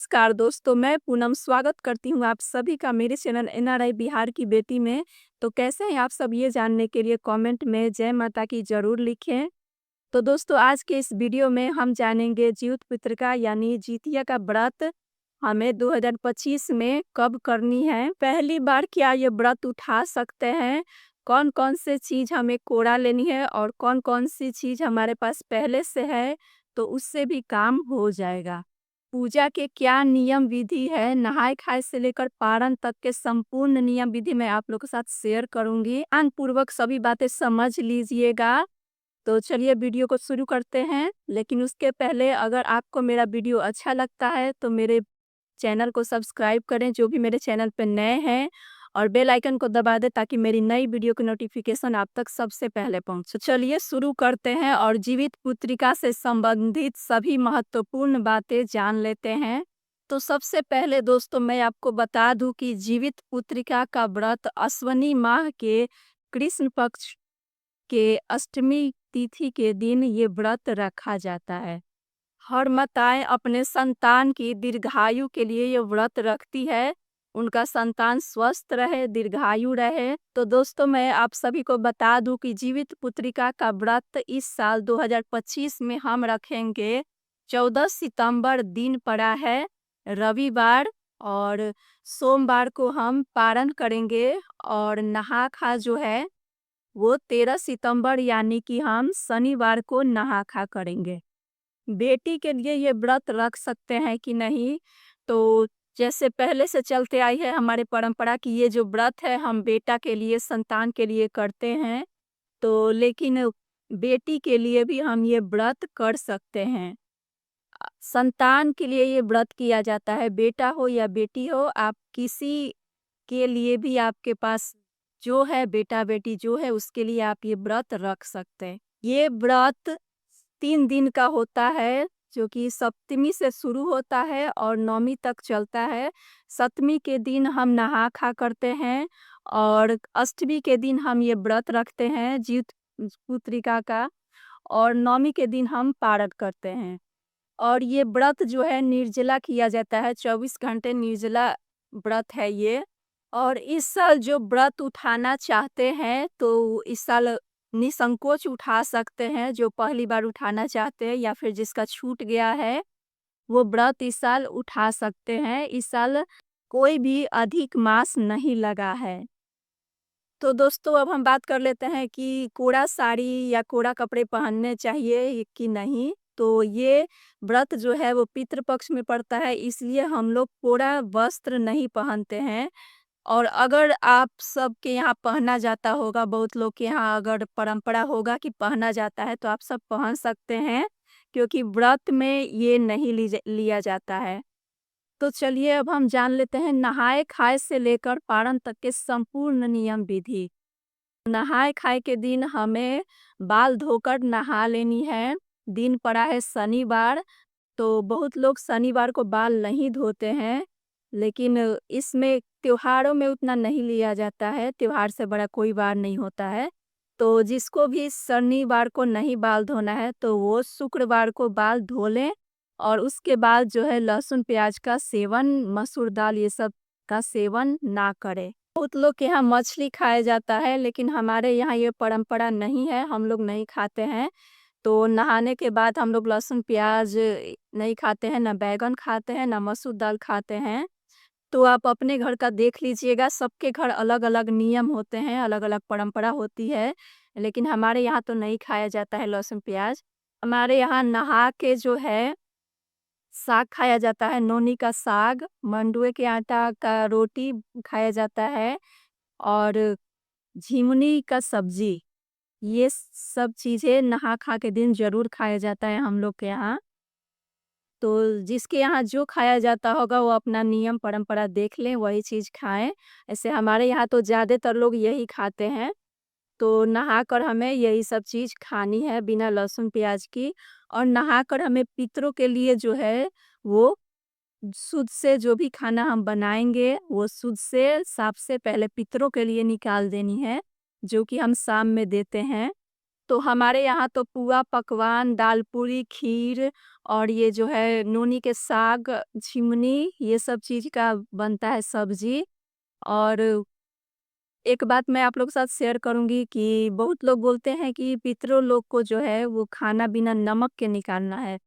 नमस्कार दोस्तों, मैं पूनम स्वागत करती हूँ आप सभी का मेरे चैनल एनआरआई बिहार की बेटी में। तो कैसे हैं आप सब ये जानने के लिए कमेंट में जय माता की ज़रूर लिखें। तो दोस्तों आज के इस वीडियो में हम जानेंगे जीवित पितृका यानी जितिया का व्रत हमें 2025 में कब करनी है। पहली बार क्या ये व्रत उठा सकते हैं, कौन-कौन से चीज़ हमें कोड़ा लेनी है और कौन-कौन सी चीज़ हमारे पास पहले से है, तो उससे भी काम हो जाएगा। पूजा के क्या नियम विधि है, नहाए-खाए से लेकर पारण तक के संपूर्ण नियम विधि मैं आप लोग के साथ शेयर करूँगी। ध्यानपूर्वक सभी बातें समझ लीजिएगा। तो चलिए वीडियो को शुरू करते हैं, लेकिन उसके पहले अगर आपको मेरा वीडियो अच्छा लगता है तो मेरे चैनल को सब्सक्राइब करें जो भी मेरे चैनल पे नए हैं और बेल आइकन को दबा दें ताकि मेरी नई वीडियो की नोटिफिकेशन आप तक सबसे पहले पहुंचे। चलिए शुरू करते हैं और जीवित पुत्रिका से संबंधित सभी महत्वपूर्ण बातें जान लेते हैं। तो सबसे पहले दोस्तों मैं आपको बता दूं कि जीवित पुत्रिका का व्रत अश्वनी माह के कृष्ण पक्ष के अष्टमी तिथि के दिन ये व्रत रखा जाता है। हर माताएं अपने संतान की दीर्घायु के लिए ये व्रत रखती है, उनका संतान स्वस्थ रहे, दीर्घायु रहे। तो दोस्तों मैं आप सभी को बता दूं कि जीवित पुत्रिका का व्रत इस साल 2025 में हम रखेंगे। 14 सितंबर दिन पड़ा है रविवार, और सोमवार को हम पारण करेंगे और नहा खा जो है वो 13 सितंबर यानी कि हम शनिवार को नहा खा करेंगे। बेटी के लिए ये व्रत रख सकते हैं कि नहीं, तो जैसे पहले से चलते आई है हमारे परंपरा की ये जो व्रत है हम बेटा के लिए संतान के लिए करते हैं, तो लेकिन बेटी के लिए भी हम ये व्रत कर सकते हैं। संतान के लिए ये व्रत किया जाता है, बेटा हो या बेटी हो, आप किसी के लिए भी आपके पास जो है बेटा बेटी जो है उसके लिए आप ये व्रत रख सकते हैं। ये व्रत 3 दिन का होता है, जो कि सप्तमी से शुरू होता है और नवमी तक चलता है। सप्तमी के दिन हम नहा खा करते हैं और अष्टमी के दिन हम ये व्रत रखते हैं जीवित पुत्रिका का, और नवमी के दिन हम पारण करते हैं। और ये व्रत जो है निर्जला किया जाता है, 24 घंटे निर्जला व्रत है ये। और इस साल जो व्रत उठाना चाहते हैं तो इस साल निसंकोच उठा सकते हैं, जो पहली बार उठाना चाहते हैं या फिर जिसका छूट गया है वो व्रत इस साल उठा सकते हैं। इस साल कोई भी अधिक मास नहीं लगा है। तो दोस्तों अब हम बात कर लेते हैं कि कोड़ा साड़ी या कोड़ा कपड़े पहनने चाहिए कि नहीं। तो ये व्रत जो है वो पितृपक्ष में पड़ता है, इसलिए हम लोग कोड़ा वस्त्र नहीं पहनते हैं। और अगर आप सबके यहाँ पहना जाता होगा, बहुत लोग के यहाँ अगर परंपरा होगा कि पहना जाता है तो आप सब पहन सकते हैं, क्योंकि व्रत में ये नहीं लिया जाता है। तो चलिए अब हम जान लेते हैं नहाए खाए से लेकर पारण तक के संपूर्ण नियम विधि। नहाए खाए के दिन हमें बाल धोकर नहा लेनी है। दिन पड़ा है शनिवार, तो बहुत लोग शनिवार को बाल नहीं धोते हैं, लेकिन इसमें त्योहारों में उतना नहीं लिया जाता है, त्योहार से बड़ा कोई वार नहीं होता है। तो जिसको भी शनिवार को नहीं बाल धोना है तो वो शुक्रवार को बाल धो लें, और उसके बाद जो है लहसुन प्याज का सेवन, मसूर दाल ये सब का सेवन ना करें। बहुत लोग के यहाँ मछली खाया जाता है, लेकिन हमारे यहाँ ये परंपरा नहीं है, हम लोग नहीं खाते हैं। तो नहाने के बाद हम लोग लहसुन प्याज नहीं खाते हैं, ना बैंगन खाते हैं, ना मसूर दाल खाते हैं। तो आप अपने घर का देख लीजिएगा, सबके घर अलग-अलग नियम होते हैं, अलग-अलग परंपरा होती है, लेकिन हमारे यहाँ तो नहीं खाया जाता है लहसुन प्याज। हमारे यहाँ नहा के जो है साग खाया जाता है, नोनी का साग, मंडुए के आटा का रोटी खाया जाता है और झिंगुनी का सब्जी। ये सब चीज़ें नहा खा के दिन ज़रूर खाया जाता है हम लोग के यहाँ। तो जिसके यहाँ जो खाया जाता होगा वो अपना नियम परंपरा देख लें, वही चीज़ खाएँ। ऐसे हमारे यहाँ तो ज़्यादातर लोग यही खाते हैं। तो नहाकर हमें यही सब चीज़ खानी है बिना लहसुन प्याज की, और नहाकर हमें पितरों के लिए जो है वो शुद्ध से जो भी खाना हम बनाएँगे वो शुद्ध से साफ से पहले पितरों के लिए निकाल देनी है, जो कि हम शाम में देते हैं। तो हमारे यहाँ तो पुआ पकवान, दाल पूरी, खीर और ये जो है नोनी के साग, झिंगुनी ये सब चीज़ का बनता है सब्ज़ी। और एक बात मैं आप लोग के साथ शेयर करूँगी कि बहुत लोग बोलते हैं कि पितरों लोग को जो है वो खाना बिना नमक के निकालना है।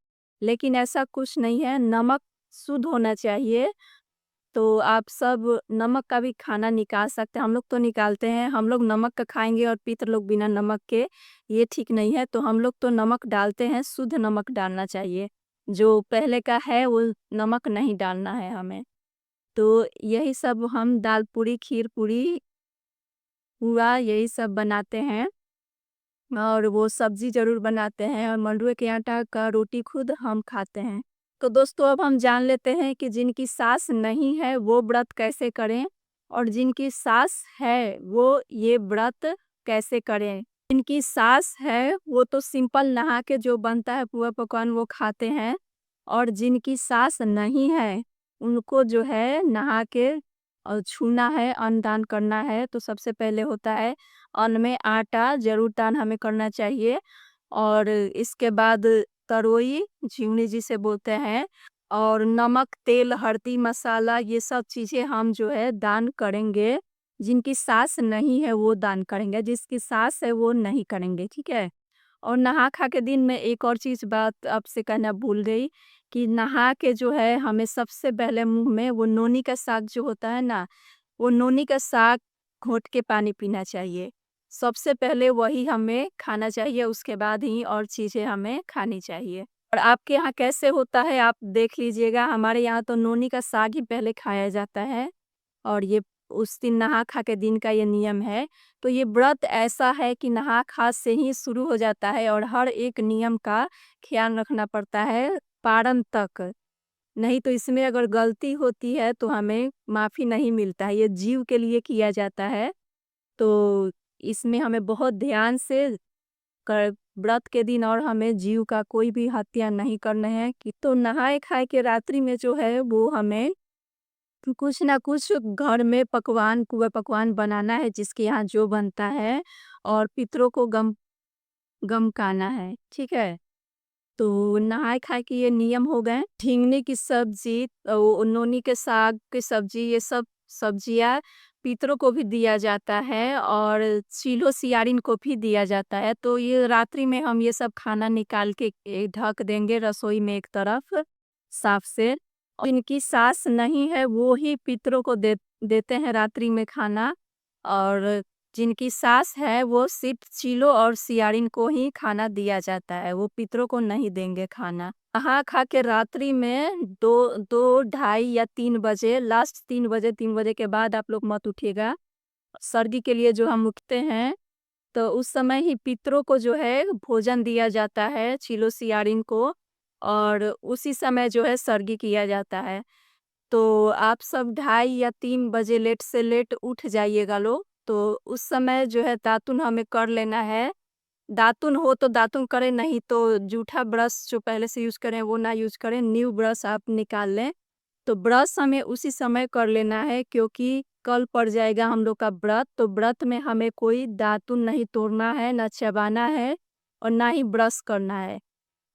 लेकिन ऐसा कुछ नहीं है, नमक शुद्ध होना चाहिए। तो आप सब नमक का भी खाना निकाल सकते हैं। हम लोग तो निकालते हैं, हम लोग नमक का खाएँगे और पितर लोग बिना नमक के, ये ठीक नहीं है। तो हम लोग तो नमक डालते हैं, शुद्ध नमक डालना चाहिए। जो पहले का है वो नमक नहीं डालना है हमें। तो यही सब हम दाल पूरी, खीर पूरी, पुआ यही सब बनाते हैं। और वो सब्ज़ी ज़रूर बनाते हैं और मंडुए के आटा का रोटी खुद हम खाते हैं। तो दोस्तों अब हम जान लेते हैं कि जिनकी सास नहीं है वो व्रत कैसे करें और जिनकी सास है वो ये व्रत कैसे करें। जिनकी सास है वो तो सिंपल नहा के जो बनता है पुआ पकवान वो खाते हैं और जिनकी सास नहीं है उनको जो है नहा के और छूना है, अन्न दान करना है। तो सबसे पहले होता है अन्न में आटा ज़रूर दान हमें करना चाहिए और इसके बाद तरोई झिंगुनी जिसे बोलते हैं और नमक, तेल, हल्दी, मसाला ये सब चीज़ें हम जो है दान करेंगे। जिनकी सास नहीं है वो दान करेंगे, जिसकी सास है वो नहीं करेंगे, ठीक है? और नहा खा के दिन में एक और चीज़ बात आपसे कहना भूल गई कि नहा के जो है हमें सबसे पहले मुँह में वो नोनी का साग जो होता है ना, वो नोनी का साग घोट के पानी पीना चाहिए। सबसे पहले वही हमें खाना चाहिए, उसके बाद ही और चीज़ें हमें खानी चाहिए। और आपके यहाँ कैसे होता है आप देख लीजिएगा, हमारे यहाँ तो नोनी का साग ही पहले खाया जाता है और ये उस दिन नहा खा के दिन का ये नियम है। तो ये व्रत ऐसा है कि नहा खा से ही शुरू हो जाता है और हर एक नियम का ख़्याल रखना पड़ता है पारण तक। नहीं तो इसमें अगर गलती होती है तो हमें माफ़ी नहीं मिलता है, ये जीव के लिए किया जाता है। तो इसमें हमें बहुत ध्यान से कर व्रत के दिन और हमें जीव का कोई भी हत्या नहीं करना है कि तो नहाए-खाए के रात्रि में जो है वो हमें कुछ ना कुछ घर में पकवान, पुआ पकवान बनाना है जिसके यहाँ जो बनता है और पितरों को गमकाना है, ठीक है? तो नहाए-खाए के ये नियम हो गए। झिंगनी की सब्ज़ी, वो नोनी के साग की सब्ज़ी, ये सब सब्ज़ियाँ पितरों को भी दिया जाता है और चीलो-सियारिन को भी दिया जाता है। तो ये रात्रि में हम ये सब खाना निकाल के ढक देंगे रसोई में एक तरफ साफ से। और जिनकी सास नहीं है वो ही पितरों को देते हैं रात्रि में खाना और जिनकी सास है वो सिर्फ चीलो और सियारिन को ही खाना दिया जाता है, वो पितरों को नहीं देंगे खाना। नहा खा के रात्रि में 2 ढाई या 3 बजे, लास्ट 3 बजे, 3 बजे के बाद आप लोग मत उठिएगा। सर्दी के लिए जो हम उठते हैं तो उस समय ही पितरों को जो है भोजन दिया जाता है चीलो सियारिन को और उसी समय जो है सर्गी किया जाता है। तो आप सब ढाई या 3 बजे लेट से लेट उठ जाइएगा लोग, तो उस समय जो है दातुन हमें कर लेना है। दातुन हो तो दातुन करें, नहीं तो जूठा ब्रश जो पहले से यूज़ करें वो ना यूज़ करें, न्यू ब्रश आप निकाल लें। तो ब्रश हमें उसी समय कर लेना है क्योंकि कल पड़ जाएगा हम लोग का व्रत, तो व्रत में हमें कोई दातुन नहीं तोड़ना है, ना चबाना है और ना ही ब्रश करना है।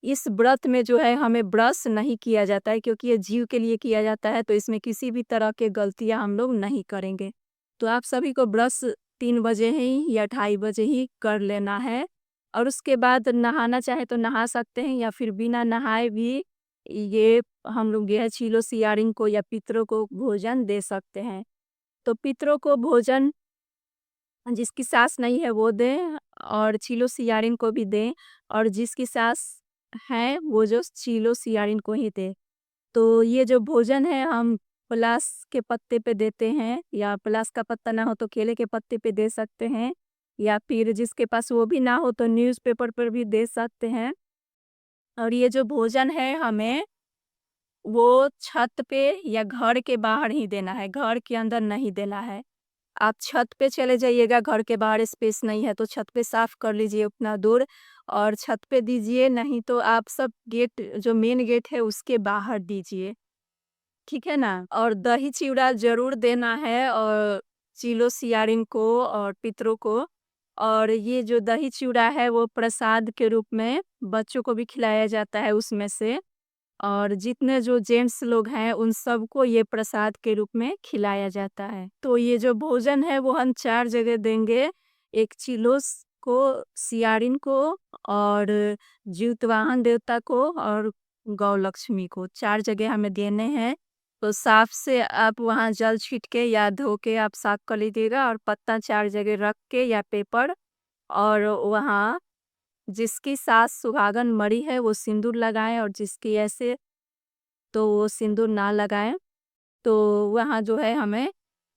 इस व्रत में जो है हमें ब्रश नहीं किया जाता है क्योंकि ये जीव के लिए किया जाता है, तो इसमें किसी भी तरह के गलतियाँ हम लोग नहीं करेंगे। तो आप सभी को ब्रश 3 बजे ही या ढाई बजे ही कर लेना है और उसके बाद नहाना चाहे तो नहा सकते हैं या फिर बिना नहाए भी ये हम लोग ये है चीलो सियारिन को या पितरों को भोजन दे सकते हैं। तो पितरों को भोजन जिसकी सास नहीं है वो दें और चीलो सियारिन को भी दें और जिसकी सास है वो जो चीलो सियारिन को ही दे। तो ये जो भोजन है हम पलास के पत्ते पे देते हैं या पलास का पत्ता ना हो तो केले के पत्ते पे दे सकते हैं या फिर जिसके पास वो भी ना हो तो न्यूज़पेपर पर भी दे सकते हैं। और ये जो भोजन है हमें वो छत पे या घर के बाहर ही देना है, घर के अंदर नहीं देना है। आप छत पे चले जाइएगा, घर के बाहर स्पेस नहीं है तो छत पे साफ कर लीजिए उतना दूर और छत पे दीजिए, नहीं तो आप सब गेट जो मेन गेट है उसके बाहर दीजिए, ठीक है ना? और दही चिवड़ा ज़रूर देना है और चीलो सियारिन को और पितरों को और ये जो दही चूड़ा है वो प्रसाद के रूप में बच्चों को भी खिलाया जाता है उसमें से। और जितने जो जेंट्स लोग हैं उन सबको ये प्रसाद के रूप में खिलाया जाता है। तो ये जो भोजन है वो हम 4 जगह देंगे। एक चिलोस को, सियारिन को और जीतवाहन देवता को और गौ लक्ष्मी को 4 जगह हमें देने हैं। तो साफ से आप वहाँ जल छीट के या धो के आप साफ कर लीजिएगा और पत्ता 4 जगह रख के या पेपर, और वहाँ जिसकी सास सुहागन मरी है वो सिंदूर लगाएं और जिसकी ऐसे तो वो सिंदूर ना लगाएं। तो वहाँ जो है हमें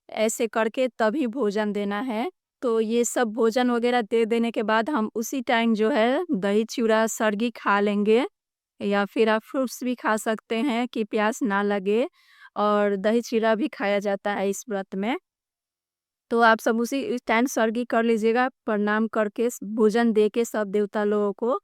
ऐसे करके तभी भोजन देना है। तो ये सब भोजन वगैरह दे देने के बाद हम उसी टाइम जो है दही चूड़ा सर्गी खा लेंगे, या फिर आप फ्रूट्स भी खा सकते हैं कि प्यास ना लगे। और दही चूड़ा भी खाया जाता है इस व्रत में। तो आप सब उसी टाइम सर्गी कर लीजिएगा, प्रणाम करके भोजन दे के सब देवता लोगों को,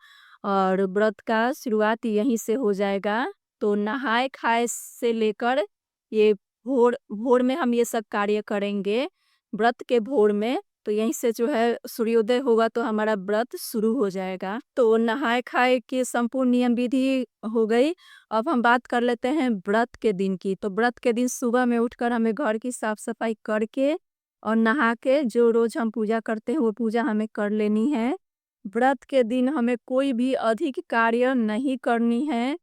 और व्रत का शुरुआत यहीं से हो जाएगा। तो नहाए खाए से लेकर ये भोर भोर में हम ये सब कार्य करेंगे, व्रत के भोर में। तो यहीं से जो है सूर्योदय होगा तो हमारा व्रत शुरू हो जाएगा। तो नहाए खाए के संपूर्ण नियम विधि हो गई। अब हम बात कर लेते हैं व्रत के दिन की। तो व्रत के दिन सुबह में उठकर हमें घर की साफ सफाई करके और नहा के जो रोज हम पूजा करते हैं वो पूजा हमें कर लेनी है। व्रत के दिन हमें कोई भी अधिक कार्य नहीं करनी है।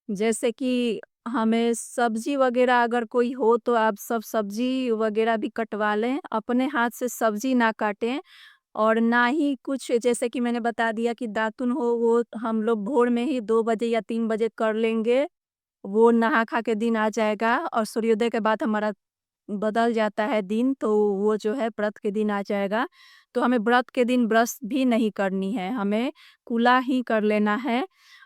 जैसे कि हमें सब्जी वगैरह अगर कोई हो तो आप सब सब्जी वगैरह भी कटवा लें, अपने हाथ से सब्जी ना काटें। और ना ही कुछ, जैसे कि मैंने बता दिया कि दातुन हो वो हम लोग भोर में ही 2 बजे या 3 बजे कर लेंगे। वो नहा खा के दिन आ जाएगा और सूर्योदय के बाद हमारा बदल जाता है दिन, तो वो जो है व्रत के दिन आ जाएगा। तो हमें व्रत के दिन ब्रश भी नहीं करनी है, हमें कुल्ला ही कर लेना है।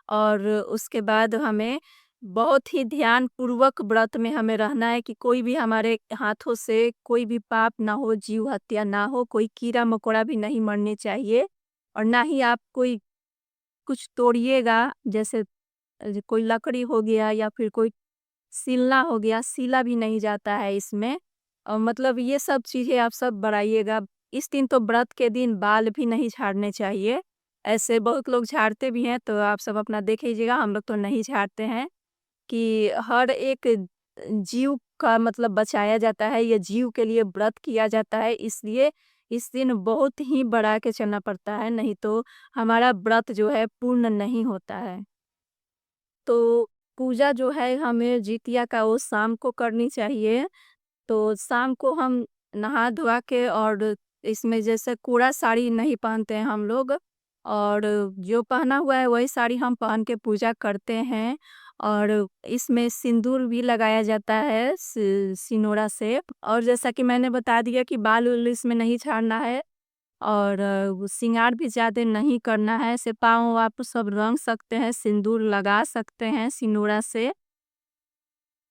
और उसके बाद हमें बहुत ही ध्यान पूर्वक व्रत में हमें रहना है कि कोई भी हमारे हाथों से कोई भी पाप ना हो, जीव हत्या ना हो, कोई कीड़ा मकोड़ा भी नहीं मरने चाहिए। और ना ही आप कोई कुछ तोड़िएगा, जैसे कोई लकड़ी हो गया या फिर कोई सिलना हो गया, सीला भी नहीं जाता है इसमें। मतलब ये सब चीज़ें आप सब बढ़ाइएगा। इस दिन तो व्रत के दिन बाल भी नहीं झाड़ने चाहिए। ऐसे बहुत लोग झाड़ते भी हैं, तो आप सब अपना देख लीजिएगा, हम लोग तो नहीं झाड़ते हैं। कि हर एक जीव का मतलब बचाया जाता है, ये जीव के लिए व्रत किया जाता है, इसलिए इस दिन बहुत ही बढ़ा के चलना पड़ता है, नहीं तो हमारा व्रत जो है पूर्ण नहीं होता है। तो पूजा जो है हमें जितिया का वो शाम को करनी चाहिए। तो शाम को हम नहा धोआ के, और इसमें जैसे पूरा साड़ी नहीं पहनते हैं हम लोग, और जो पहना हुआ है वही साड़ी हम पहन के पूजा करते हैं। और इसमें सिंदूर भी लगाया जाता है सिनोरा से। और जैसा कि मैंने बता दिया कि बाल उल इसमें नहीं झाड़ना है, और वो श्रृंगार भी ज़्यादा नहीं करना है। ऐसे पाँव आप सब रंग सकते हैं, सिंदूर लगा सकते हैं सिनोरा से।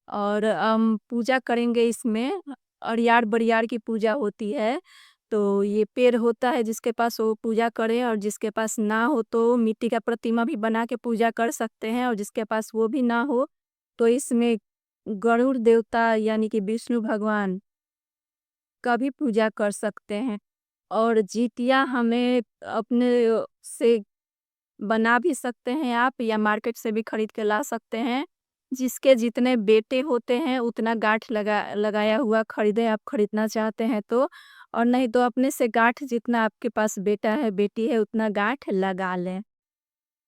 और पूजा करेंगे इसमें, अरियार बरियार की पूजा होती है। तो ये पेड़ होता है जिसके पास वो पूजा करें, और जिसके पास ना हो तो मिट्टी का प्रतिमा भी बना के पूजा कर सकते हैं, और जिसके पास वो भी ना हो तो इसमें गरुड़ देवता यानी कि विष्णु भगवान का भी पूजा कर सकते हैं। और जितिया हमें अपने से बना भी सकते हैं आप, या मार्केट से भी खरीद के ला सकते हैं। जिसके जितने बेटे होते हैं उतना गांठ लगाया हुआ खरीदे, आप खरीदना चाहते हैं तो। और नहीं तो अपने से गांठ जितना आपके पास बेटा है बेटी है उतना गांठ लगा लें।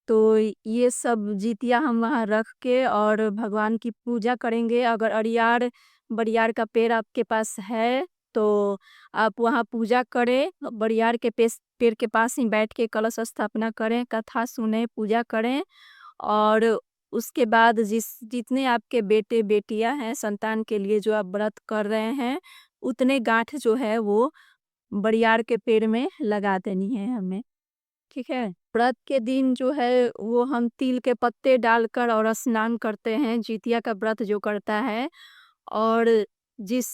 तो ये सब जितिया हम वहाँ रख के और भगवान की पूजा करेंगे। अगर अरियार बरियार का पेड़ आपके पास है तो आप वहाँ पूजा करें, बरियार के पेड़ के पास ही बैठ के कलश स्थापना करें, कथा सुने, पूजा करें। और उसके बाद जितने आपके बेटे बेटियां हैं संतान के लिए जो आप व्रत कर रहे हैं, उतने गांठ जो है वो बरियार के पेड़ में लगा देनी है हमें। ठीक है। व्रत के दिन जो है वो हम तिल के पत्ते डालकर और स्नान करते हैं, जितिया का व्रत जो करता है। और जिस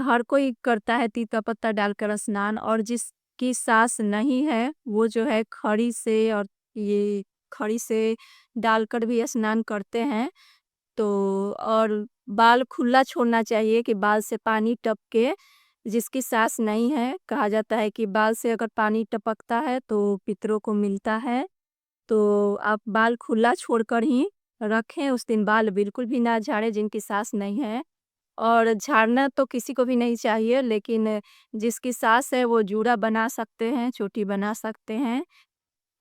हर कोई करता है तिल का पत्ता डालकर स्नान, और जिसकी सास नहीं है वो जो है खड़ी से, और ये खड़ी से डालकर भी स्नान करते हैं। तो और बाल खुला छोड़ना चाहिए कि बाल से पानी टपके, जिसकी सास नहीं है, कहा जाता है कि बाल से अगर पानी टपकता है तो पितरों को मिलता है। तो आप बाल खुला छोड़कर ही रखें, उस दिन बाल बिल्कुल भी ना झाड़ें जिनकी सास नहीं है। और झाड़ना तो किसी को भी नहीं चाहिए, लेकिन जिसकी सास है वो जूड़ा बना सकते हैं, चोटी बना सकते हैं।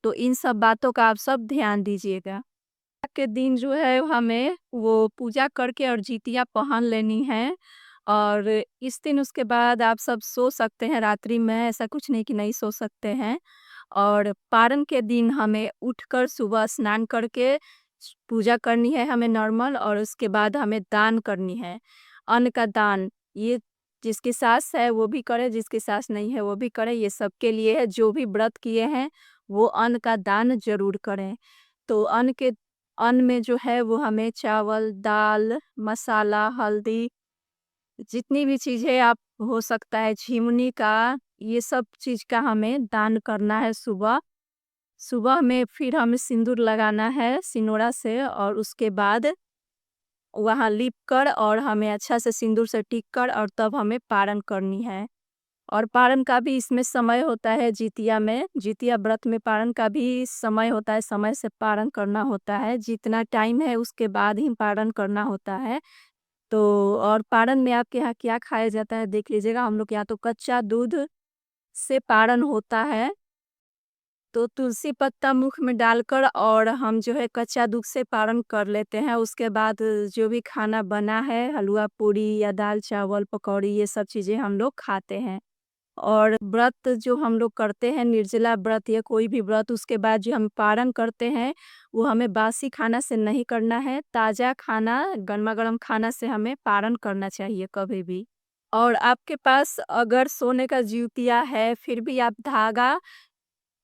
तो इन सब बातों का आप सब ध्यान दीजिएगा। के दिन जो है हमें वो पूजा करके और जितिया पहन लेनी है। और इस दिन उसके बाद आप सब सो सकते हैं रात्रि में, ऐसा कुछ नहीं कि नहीं सो सकते हैं। और पारण के दिन हमें उठकर सुबह स्नान करके पूजा करनी है हमें नॉर्मल, और उसके बाद हमें दान करनी है, अन्न का दान। ये जिसकी सास है वो भी करे, जिसकी सास नहीं है वो भी करे, ये सबके लिए है। जो भी व्रत किए हैं वो अन्न का दान जरूर करें। तो अन्न में जो है वो हमें चावल, दाल, मसाला, हल्दी, जितनी भी चीज़ें आप हो सकता है झिमुनी का, ये सब चीज़ का हमें दान करना है सुबह। सुबह में फिर हमें सिंदूर लगाना है सिनोरा से, और उसके बाद वहाँ लीप कर और हमें अच्छा से सिंदूर से टिक कर और तब हमें पारण करनी है। और पारण का भी इसमें समय होता है जितिया में, जितिया व्रत में पारण का भी समय होता है, समय से पारण करना होता है, जितना टाइम है उसके बाद ही पारण करना होता है। तो और पारण में आपके यहाँ क्या खाया जाता है देख लीजिएगा, हम लोग के यहाँ तो कच्चा दूध से पारण होता है। तो तुलसी पत्ता मुख में डालकर और हम जो है कच्चा दूध से पारण कर लेते हैं। उसके बाद जो भी खाना बना है, हलवा पूरी या दाल चावल पकौड़ी, ये सब चीज़ें हम लोग खाते हैं। और व्रत जो हम लोग करते हैं, निर्जला व्रत या कोई भी व्रत, उसके बाद जो हम पारण करते हैं वो हमें बासी खाना से नहीं करना है, ताज़ा खाना, गर्मा गर्म खाना से हमें पारण करना चाहिए कभी भी। और आपके पास अगर सोने का जिउतिया है फिर भी आप धागा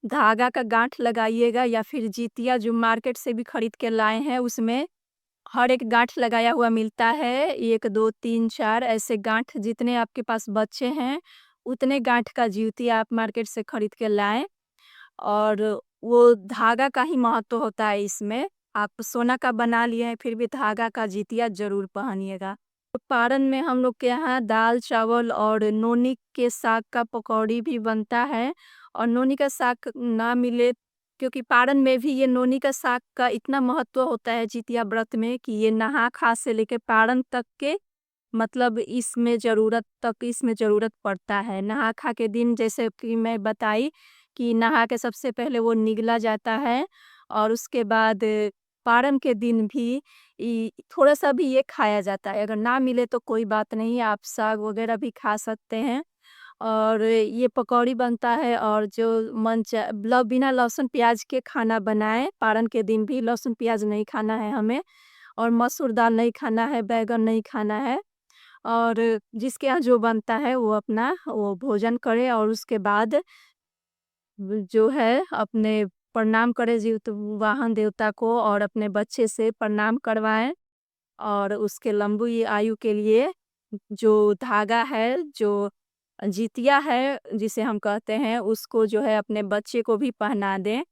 धागा का गांठ लगाइएगा, या फिर जितिया जो मार्केट से भी खरीद के लाए हैं उसमें हर एक गांठ लगाया हुआ मिलता है, 1 2 3 4 ऐसे गांठ, जितने आपके पास बच्चे हैं उतने गांठ का जिउतिया आप मार्केट से खरीद के लाएं। और वो धागा का ही महत्व होता है इसमें। आप सोना का बना लिए हैं फिर भी धागा का जितिया जरूर पहनिएगा। तो पारण में हम लोग के यहाँ दाल चावल और नोनी के साग का पकौड़ी भी बनता है। और नोनी का साग ना मिले, क्योंकि पारण में भी ये नोनी का साग का इतना महत्व होता है जितिया व्रत में, कि ये नहा खा से लेके पारण तक के, मतलब इसमें ज़रूरत पड़ता है। नहा खा के दिन जैसे कि मैं बताई कि नहा के सबसे पहले वो निगला जाता है, और उसके बाद पारण के दिन भी थोड़ा-सा भी ये खाया जाता है। अगर ना मिले तो कोई बात नहीं, आप साग वगैरह भी खा सकते हैं। और ये पकौड़ी बनता है, और जो बिना लहसुन प्याज के खाना बनाएँ, पारण के दिन भी लहसुन प्याज नहीं खाना है हमें, और मसूर दाल नहीं खाना है, बैंगन नहीं खाना है। और जिसके यहाँ जो बनता है वो अपना वो भोजन करे, और उसके बाद जो है अपने प्रणाम करे जीवित वाहन देवता को, और अपने बच्चे से प्रणाम करवाएं। और उसके लंबी आयु के लिए जो धागा है, जो जितिया है जिसे हम कहते हैं, उसको जो है अपने बच्चे को भी पहना दें।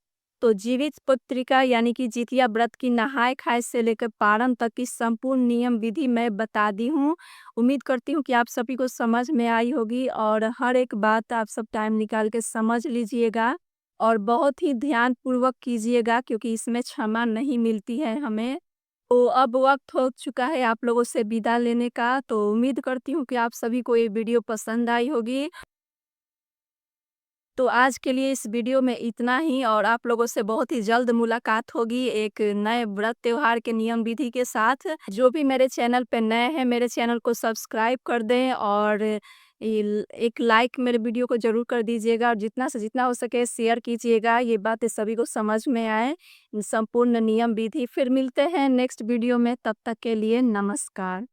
तो जीवित पत्रिका यानी कि जितिया व्रत की नहाय खाए से लेकर पारण तक की संपूर्ण नियम विधि मैं बता दी हूँ। उम्मीद करती हूँ कि आप सभी को समझ में आई होगी, और हर एक बात आप सब टाइम निकाल के समझ लीजिएगा और बहुत ही ध्यान पूर्वक कीजिएगा, क्योंकि इसमें क्षमा नहीं मिलती है हमें। तो अब वक्त हो चुका है आप लोगों से विदा लेने का। तो उम्मीद करती हूँ कि आप सभी को ये वीडियो पसंद आई होगी। तो आज के लिए इस वीडियो में इतना ही, और आप लोगों से बहुत ही जल्द मुलाकात होगी एक नए व्रत त्योहार के नियम विधि के साथ। जो भी मेरे चैनल पे नए हैं, मेरे चैनल को सब्सक्राइब कर दें, और एक लाइक मेरे वीडियो को जरूर कर दीजिएगा, और जितना से जितना हो सके शेयर कीजिएगा, ये बातें सभी को समझ में आए संपूर्ण नियम विधि। फिर मिलते हैं नेक्स्ट वीडियो में, तब तक के लिए नमस्कार।